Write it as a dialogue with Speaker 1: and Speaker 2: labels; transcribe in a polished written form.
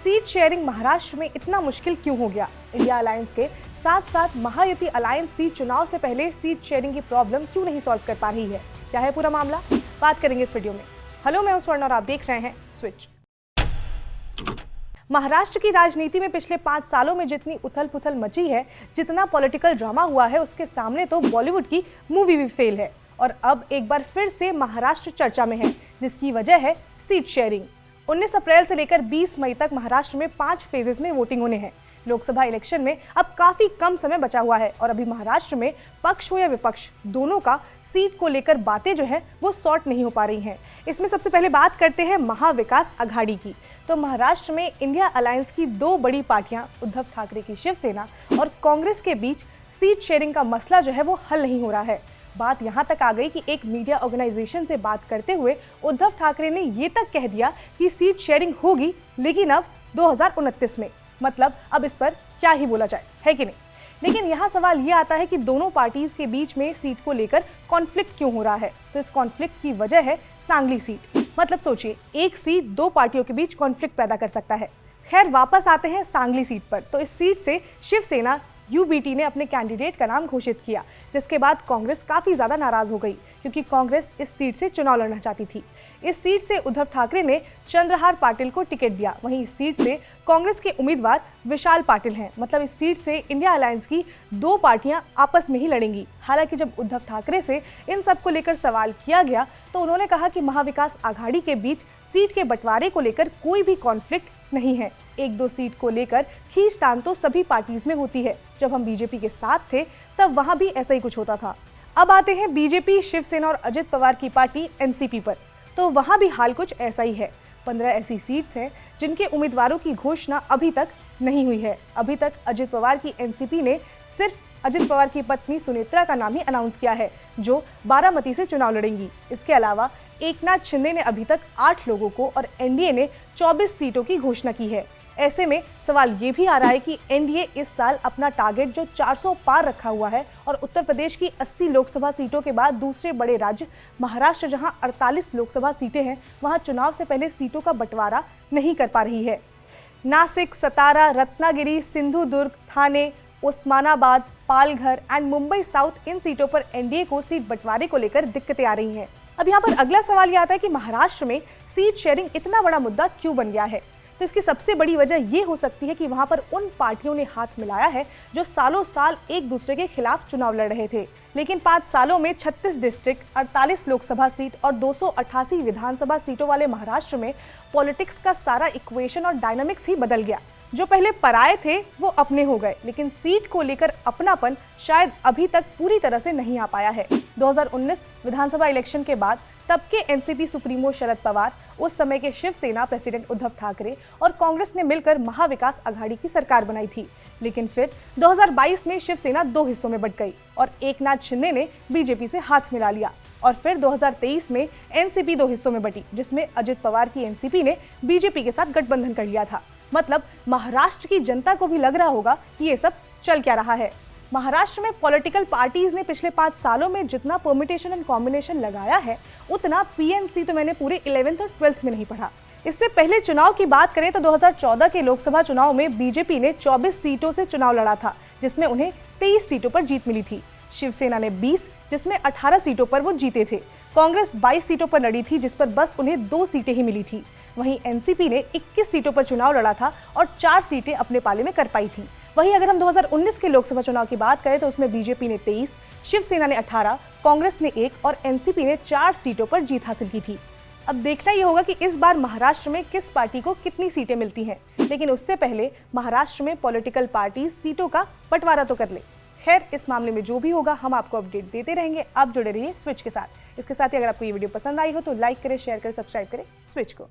Speaker 1: Seat sharing Maharashtra में इतना मुश्किल क्यों हो गया? इंडिया अलायंस के साथ साथ महायुति अलायंस भी चुनाव से पहले सीट शेयरिंग की प्रॉब्लम क्यों नहीं सॉल्व कर पा रही है? क्या है पूरा मामला, बात करेंगे इस वीडियो में। हेलो, मैं हूं स्वर्ण और आप देख रहे हैं स्विच। महाराष्ट्र की राजनीति में पिछले 5 सालों में जितनी उथल पुथल मची है, जितना पॉलिटिकल ड्रामा हुआ है, उसके सामने तो बॉलीवुड की मूवी भी फेल है। और अब एक बार फिर से महाराष्ट्र चर्चा में है, जिसकी वजह है सीट शेयरिंग। 19 अप्रैल से लेकर 20 मई तक महाराष्ट्र में 5 फेजेस में वोटिंग होने हैं। लोकसभा इलेक्शन में अब काफी कम समय बचा हुआ है और अभी महाराष्ट्र में पक्ष हो या विपक्ष, दोनों का सीट को लेकर बातें जो है वो सॉर्ट नहीं हो पा रही हैं। इसमें सबसे पहले बात करते हैं महाविकास आघाड़ी की। तो महाराष्ट्र में इंडिया अलायंस की 2 बड़ी पार्टियां उद्धव ठाकरे की शिवसेना और कांग्रेस के बीच सीट शेयरिंग का मसला जो है वो हल नहीं हो रहा है। बात यहां तक आ गई कि एक मीडिया ऑर्गेनाइजेशन से बात करते हुए उद्धव ठाकरे ने ये तक कह दिया कि सीट शेयरिंग होगी, लेकिन अब 2029 में। मतलब अब इस पर क्या ही बोला जाए, है कि नहीं? लेकिन यहाँ सवाल ये आता है कि दोनों पार्टीज के बीच में सीट को लेकर कॉन्फ्लिक्ट क्यों हो रहा है? तो इस कॉन्फ्लिक्ट की वजह है सांगली सीट। मतलब सोचिए, एक सीट 2 पार्टियों के बीच कॉन्फ्लिक्ट पैदा कर सकता है। खैर, वापस आते हैं सांगली सीट पर। तो इस सीट से शिवसेना यूबीटी ने अपने कैंडिडेट का नाम घोषित किया, जिसके बाद कांग्रेस काफी ज्यादा नाराज हो गई, क्योंकि कांग्रेस इस सीट से चुनाव लड़ना चाहती थी। इस सीट से उद्धव ठाकरे ने चंद्रहार पाटिल को टिकट दिया। वहीं इस सीट से कांग्रेस के उम्मीदवार विशाल पाटिल हैं। मतलब इस सीट से इंडिया अलायंस की 2 पार्टियां आपस में ही लड़ेंगी। हालांकि जब उद्धव ठाकरे से इन सब को लेकर सवाल किया गया तो उन्होंने कहा कि महाविकास आघाड़ी के बीच सीट के बंटवारे को लेकर कोई भी कॉन्फ्लिक्ट नहीं है। 1-2 सीट को लेकर खींचतान तो सभी पार्टीज में होती है। जब हम बीजेपी के साथ थे तब वहां भी ऐसा ही कुछ होता था। अब आते हैं बीजेपी, शिवसेना और अजित पवार की पार्टी एनसीपी पर। तो वहां भी हाल कुछ ऐसा ही है। 15 ऐसी सीट्स हैं जिनके उम्मीदवारों की घोषणा अभी तक नहीं हुई है। अभी तक अजित पवार की एनसीपी ने सिर्फ अजित पवार की पत्नी सुनेत्रा का नाम ही अनाउंस किया है, जो बारामती से चुनाव लड़ेंगी। इसके अलावा एकनाथ शिंदे ने अभी तक 8 लोगों को और एनडीए ने 24 सीटों की घोषणा की है। ऐसे में सवाल ये भी आ रहा है कि एनडीए इस साल अपना टारगेट जो 400 पार रखा हुआ है और उत्तर प्रदेश की 80 लोकसभा सीटों के बाद दूसरे बड़े राज्य महाराष्ट्र, जहां 48 लोकसभा सीटें हैं, वहां चुनाव से पहले सीटों का बंटवारा नहीं कर पा रही है। नासिक, सतारा, रत्नागिरी, सिंधुदुर्ग, थाने, उस्मानाबाद, पालघर एंड मुंबई साउथ, इन सीटों पर एनडीए को सीट बंटवारे को लेकर दिक्कतें आ रही हैं। अब यहाँ पर अगला सवाल ये आता है कि महाराष्ट्र में सीट शेयरिंग इतना बड़ा मुद्दा क्यों बन गया है? तो इसकी सबसे बड़ी वजह ये हो सकती है कि वहां पर उन पार्टियों ने हाथ मिलाया है जो सालों साल एक दूसरे के खिलाफ चुनाव लड़ रहे थे। लेकिन 5 सालों में 36 डिस्ट्रिक्ट, 48 लोकसभा सीट और 288 विधानसभा सीटों वाले महाराष्ट्र में पॉलिटिक्स का सारा इक्वेशन और डायनामिक्स ही बदल गया। जो पहले पराये थे वो अपने हो गए, लेकिन सीट को लेकर अपनापन शायद अभी तक पूरी तरह से नहीं आ पाया है। 2019 विधानसभा इलेक्शन के बाद तब के एनसीपी सुप्रीमो शरद पवार, उस समय के शिवसेना प्रेसिडेंट उद्धव ठाकरे और कांग्रेस ने मिलकर महाविकास आघाड़ी की सरकार बनाई थी। लेकिन फिर 2022 में शिवसेना 2 हिस्सों में बंट गई और एकनाथ शिंदे ने बीजेपी से हाथ मिला लिया। और फिर 2023 में एनसीपी 2 हिस्सों में बटी, जिसमें अजित पवार की एनसीपी ने बीजेपी के साथ गठबंधन कर लिया था। मतलब महाराष्ट्र की जनता को भी लग रहा होगा कि ये सब चल क्या रहा है। महाराष्ट्र में पॉलिटिकल पार्टीज ने पिछले 5 सालों में जितना परम्यूटेशन एंड कॉम्बिनेशन लगाया है, उतना पीएनसी तो मैंने पूरे 11th और 12th में नहीं पढ़ा। इससे पहले चुनाव की बात करें तो 2014 के लोकसभा चुनाव में बीजेपी ने 24 सीटों से चुनाव लड़ा था, जिसमें उन्हें 23 सीटों पर जीत मिली थी। शिवसेना ने 20, जिसमें 18 सीटों पर वो जीते थे। कांग्रेस 22 सीटों पर लड़ी थी, जिस पर बस उन्हें 2 सीटें ही मिली थी। वहीं एनसीपी ने 21 सीटों पर चुनाव लड़ा था और 4 सीटें अपने पाले में कर पाई थी। वहीं अगर हम 2019 के लोकसभा चुनाव की बात करें तो उसमें बीजेपी ने 23, शिवसेना ने 18, कांग्रेस ने 1 और एनसीपी ने 4 सीटों पर जीत हासिल की थी। अब देखना ये होगा कि इस बार महाराष्ट्र में किस पार्टी को कितनी सीटें मिलती हैं। लेकिन उससे पहले महाराष्ट्र में पॉलिटिकल पार्टी सीटों का बंटवारा तो कर ले। खैर, इस मामले में जो भी होगा हम आपको अपडेट देते रहेंगे। आप जुड़े रहिए स्विच के साथ। इसके साथ ही अगर आपको ये वीडियो पसंद आई हो तो लाइक करें, शेयर करें, सब्सक्राइब करें स्विच को।